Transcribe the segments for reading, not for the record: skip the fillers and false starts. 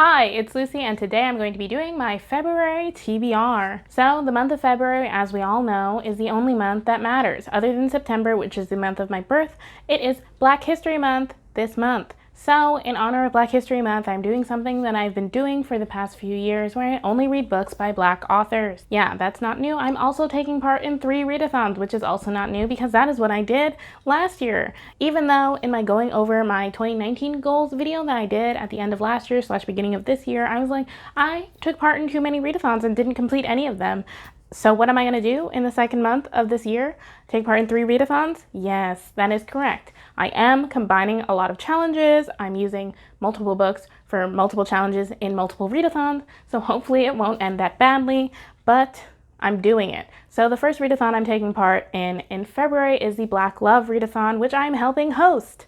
Hi, it's Lucy, and today I'm going to be doing my February TBR. So the month of February, as we all know, is the only month that matters. Other than September, which is the month of my birth, it is Black History Month this month. So in honor of Black History Month, I'm doing something that I've been doing for the past few years where I only read books by Black authors. Yeah, that's not new. I'm also taking part in 3 readathons, which is also not new because that is what I did last year. Even though in my going over my 2019 goals video that I did at the end of last year / beginning of this year, I was like, I took part in too many readathons and didn't complete any of them. So what am I going to do in the second month of this year? Take part in 3 readathons? Yes, that is correct. I am combining a lot of challenges. I'm using multiple books for multiple challenges in multiple readathons, so hopefully it won't end that badly, but I'm doing it. So the first readathon I'm taking part in February is the Black Love readathon, which I'm helping host.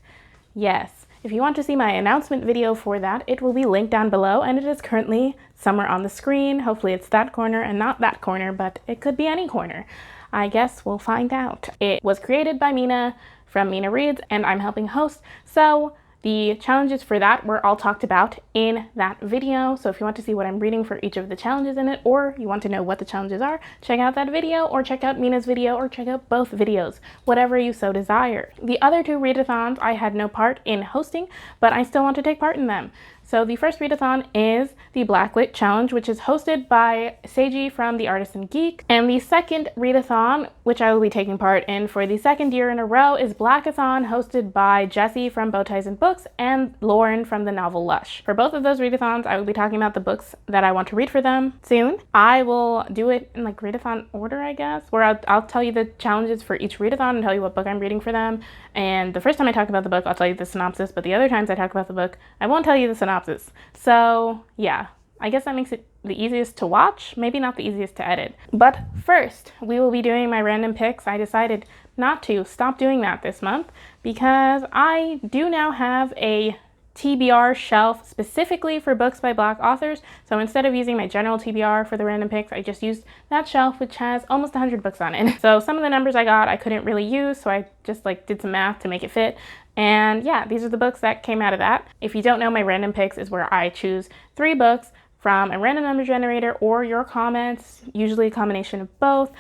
Yes. If you want to see my announcement video for that, it will be linked down below, and it is currently somewhere on the screen. Hopefully it's that corner and not that corner, but it could be any corner. I guess we'll find out. It was created by Mina from LucieReads, and I'm helping host, so the challenges for that were all talked about in that video. So if you want to see what I'm reading for each of the challenges in it, or you want to know what the challenges are, check out that video, or check out Mina's video, or check out both videos, whatever you so desire. The other 2 readathons I had no part in hosting, but I still want to take part in them. So the first readathon is the Blacklit Challenge, which is hosted by Seiji from The Artisan Geek. And the second readathon, which I will be taking part in for the 2nd year in a row, is Black-A-Thon, hosted by Jessie from Bowties and Books and Lauren from the novel Lush. For both of those readathons, I will be talking about the books that I want to read for them soon. I will do it in like readathon order, I guess, where I'll tell you the challenges for each readathon and tell you what book I'm reading for them. And the first time I talk about the book, I'll tell you the synopsis, but the other times I talk about the book, I won't tell you the synopsis. So yeah, I guess that makes it the easiest to watch, maybe not the easiest to edit. But first, we will be doing my random picks. I decided not to stop doing that this month because I do now have a TBR shelf specifically for books by Black authors. So instead of using my general TBR for the random picks, I just used that shelf, which has almost 100 books on it. So some of the numbers I got I couldn't really use, so I just did some math to make it fit. And yeah, these are the books that came out of that. If you don't know, my random picks is where I choose 3 books from a random number generator or your comments, usually a combination of both,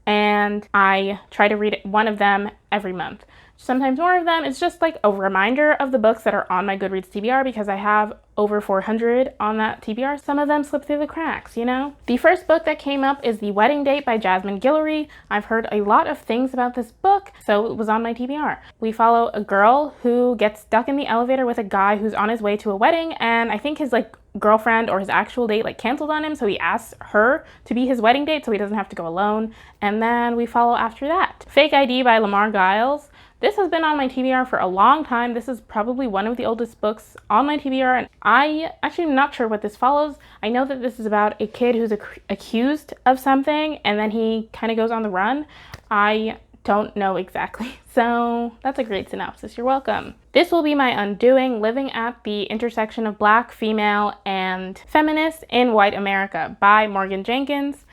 and I try to read one of them every month. Sometimes more of them. It's just like a reminder of the books that are on my Goodreads TBR because I have over 400 on that TBR. Some of them slip through the cracks, you know? The first book that came up is The Wedding Date by Jasmine Guillory. I've heard a lot of things about this book, so it was on my TBR. We follow a girl who gets stuck in the elevator with a guy who's on his way to a wedding, and I think his girlfriend or his actual date canceled on him, so he asks her to be his wedding date so he doesn't have to go alone, and then we follow after that. Fake ID by Lamar Giles. This has been on my TBR for a long time. This is probably one of the oldest books on my TBR, and I actually am not sure what this follows. I know that this is about a kid who's accused of something, and then he kind of goes on the run. I don't know exactly. So that's a great synopsis. You're welcome. This will be my undoing, living at the intersection of Black, female, and feminist in white America by Morgan Jenkins.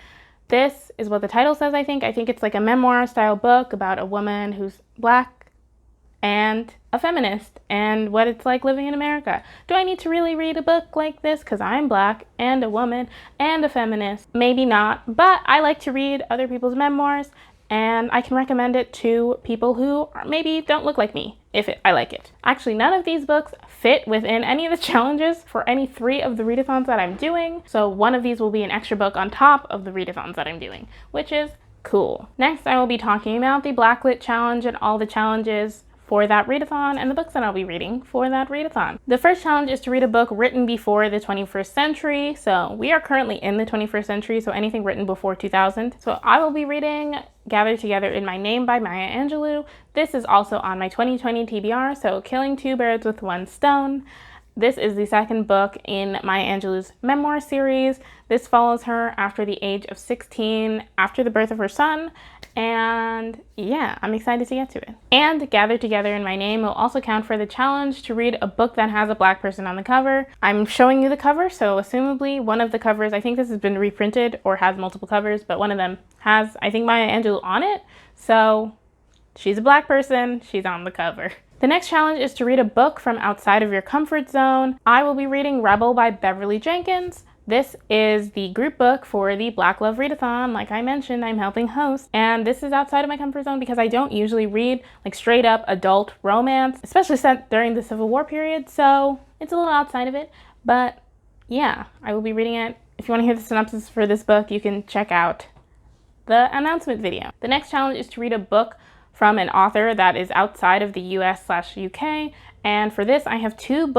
This is what the title says, I think. I think it's like a memoir style book about a woman who's Black and a feminist and what it's like living in America. Do I need to really read a book like this because I'm Black and a woman and a feminist? Maybe not, but I like to read other people's memoirs, and I can recommend it to people who maybe don't look like me if I like it. Actually, none of these books fit within any of the challenges for any 3 of the readathons that I'm doing, so one of these will be an extra book on top of the readathons that I'm doing, which is cool. Next, I will be talking about the Blacklit Challenge and all the challenges for that readathon and the books that I'll be reading for that readathon. The first challenge is to read a book written before the 21st century. So we are currently in the 21st century, so anything written before 2000. So I will be reading Gather Together in My Name by Maya Angelou. This is also on my 2020 TBR, so Killing 2 Birds with 1 Stone. This is the 2nd book in Maya Angelou's memoir series. This follows her after the age of 16, after the birth of her son, and yeah, I'm excited to get to it. And Gather Together in My Name will also count for the challenge to read a book that has a Black person on the cover. I'm showing you the cover, so assumably one of the covers, I think this has been reprinted or has multiple covers, but one of them has, I think, Maya Angelou on it, so she's a Black person, she's on the cover. The next challenge is to read a book from outside of your comfort zone. I will be reading Rebel by Beverly Jenkins. This is the group book for the Black Love Readathon. Like I mentioned, I'm helping host, and this is outside of my comfort zone because I don't usually read like straight up adult romance, especially set during the Civil War period, so it's a little outside of it, but yeah, I will be reading it. If you want to hear the synopsis for this book, you can check out the announcement video. The next challenge is to read a book from an author that is outside of the US/UK, and for this I have two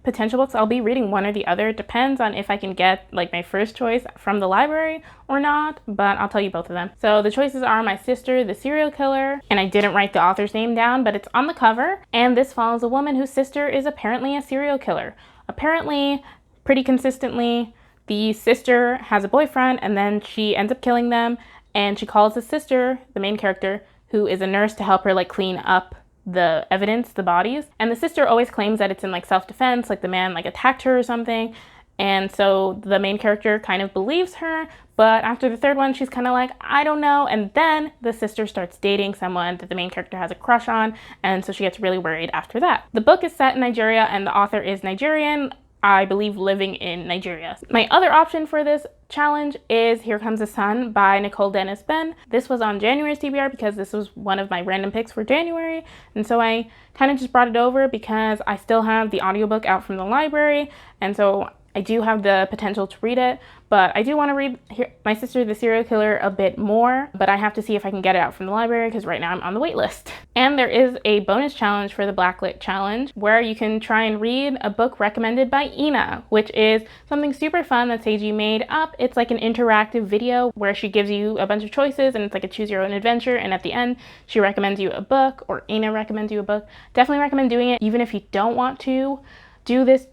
potential books. I'll be reading one or the other. It depends on if I can get like my first choice from the library or not, but I'll tell you both of them. So the choices are My Sister, the Serial Killer, and I didn't write the author's name down, but it's on the cover, and this follows a woman whose sister is apparently a serial killer. Apparently, pretty consistently, the sister has a boyfriend and then she ends up killing them, and she calls the sister, the main character, who is a nurse, to help her like clean up the evidence, the bodies. And the sister always claims that it's in like self-defense, like the man like attacked her or something. And so the main character kind of believes her, but after the third one, she's kind of like, I don't know. And then the sister starts dating someone that the main character has a crush on, and so she gets really worried after that. The book is set in Nigeria, and the author is Nigerian, I believe living in Nigeria. My other option for this challenge is Here Comes the Sun by Nicole Dennis Benn. This was on January's TBR because this was one of my random picks for January, and so I kind of just brought it over because I still have the audiobook out from the library, and so I do have the potential to read it, but I do want to read My Sister, the Serial Killer a bit more, but I have to see if I can get it out from the library because right now I'm on the wait list. And there is a bonus challenge for the Blacklit Challenge where you can try and read a book recommended by Ina, which is something super fun that Seiji made up. It's like an interactive video where she gives you a bunch of choices and it's like a choose your own adventure, and at the end she recommends you a book, or Ina recommends you a book. Definitely recommend doing it even if you don't want to do this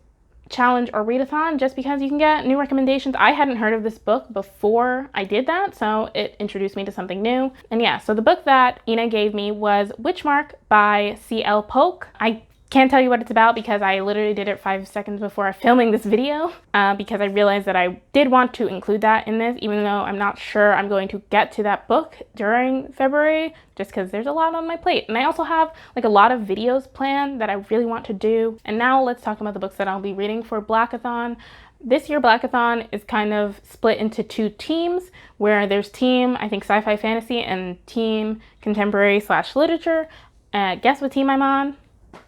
challenge or readathon, just because you can get new recommendations. I hadn't heard of this book before I did that, so it introduced me to something new. And yeah, so the book that Ina gave me was Witchmark by C.L. Polk. I can't tell you what it's about because I literally did it 5 seconds before filming this video, because I realized that I did want to include that in this, even though I'm not sure I'm going to get to that book during February, just because there's a lot on my plate. And I also have like a lot of videos planned that I really want to do. And now let's talk about the books that I'll be reading for Black-A-Thon. This year Black-A-Thon is kind of split into two teams, where there's team, I think, sci-fi fantasy, and team contemporary/literature. Guess what team I'm on?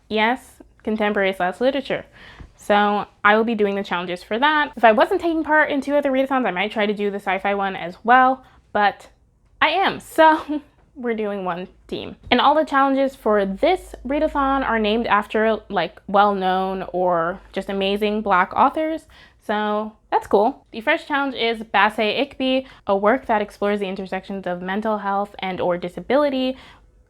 Yes, contemporary/literature. So I will be doing the challenges for that. If I wasn't taking part in two other readathons, I might try to do the sci-fi one as well, but I am, so we're doing one team. And all the challenges for this readathon are named after like well-known or just amazing Black authors, so that's cool. The first challenge is Basse Ikbi, a work that explores the intersections of mental health and or disability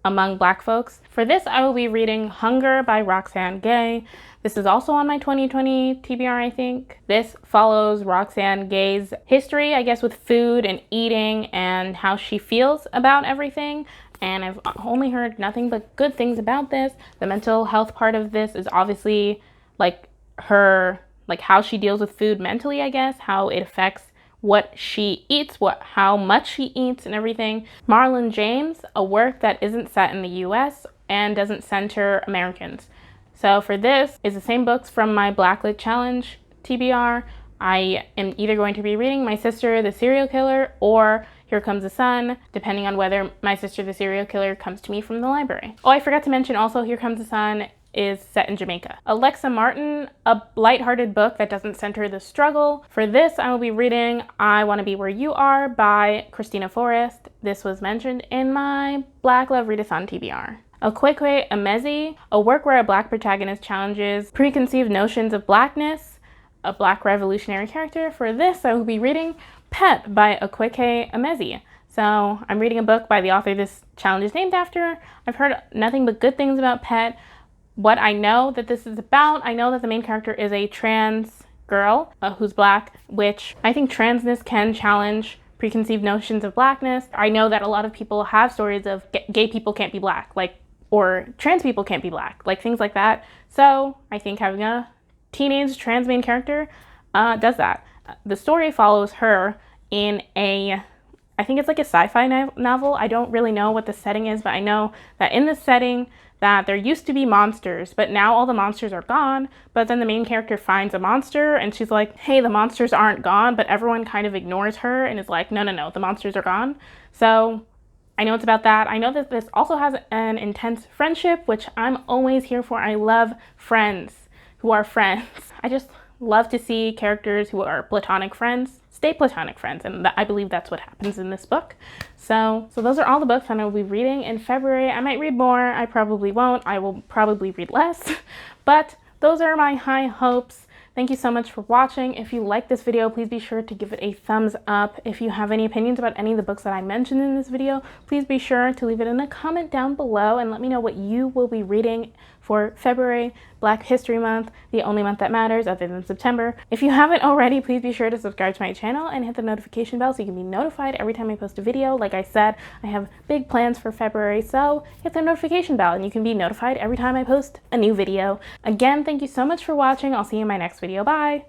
among Black folks. For this, I will be reading Hunger by Roxane Gay. This is also on my 2020 TBR, I think. This follows Roxane Gay's history, I guess, with food and eating and how she feels about everything. And I've only heard nothing but good things about this. The mental health part of this is obviously like her, like how she deals with food mentally, I guess, how it affects what she eats, how much she eats and everything. Marlon James, a work that isn't set in the US and doesn't center Americans. So for this is the same books from my Blacklit Challenge TBR. I am either going to be reading My Sister, the Serial Killer, or Here Comes the Sun, depending on whether My Sister, the Serial Killer comes to me from the library. Oh, I forgot to mention also Here Comes the Sun is set in Jamaica. Alexa Martin, a lighthearted book that doesn't center the struggle. For this, I will be reading I Want to Be Where You Are by Christina Forrest. This was mentioned in my Black Love Readathon TBR. Okwekwe Emezi, a work where a Black protagonist challenges preconceived notions of Blackness, a Black revolutionary character. For this, I will be reading Pet by Okwekwe Emezi. So I'm reading a book by the author this challenge is named after. I've heard nothing but good things about Pet. What I know that this is about, I know that the main character is a trans girl who's Black, which I think transness can challenge preconceived notions of Blackness. I know that a lot of people have stories of gay people can't be Black, like, or trans people can't be Black, like things like that. So I think having a teenage trans main character does that. The story follows her in I think it's like a sci-fi novel. I don't really know what the setting is, but I know that in this setting, that there used to be monsters, but now all the monsters are gone. But then the main character finds a monster and she's like, hey, the monsters aren't gone, but everyone kind of ignores her and is like, no, no, no, the monsters are gone. So I know it's about that. I know that this also has an intense friendship, which I'm always here for. I love friends who are friends. I just love to see characters who are platonic friends stay platonic friends, and I believe that's what happens in this book. So those are all the books I will be reading in February. I might read more, I probably won't, I will probably read less, but those are my high hopes. Thank you so much for watching. If you like this video, please be sure to give it a thumbs up. If you have any opinions about any of the books that I mentioned in this video, please be sure to leave it in a comment down below and let me know what you will be reading for February, Black History Month, the only month that matters other than September. If you haven't already, please be sure to subscribe to my channel and hit the notification bell so you can be notified every time I post a video. Like I said, I have big plans for February, so hit the notification bell and you can be notified every time I post a new video. Again, thank you so much for watching. I'll see you in my next video. Bye!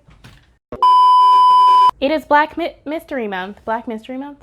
It is Black Mystery Month. Black Mystery Month?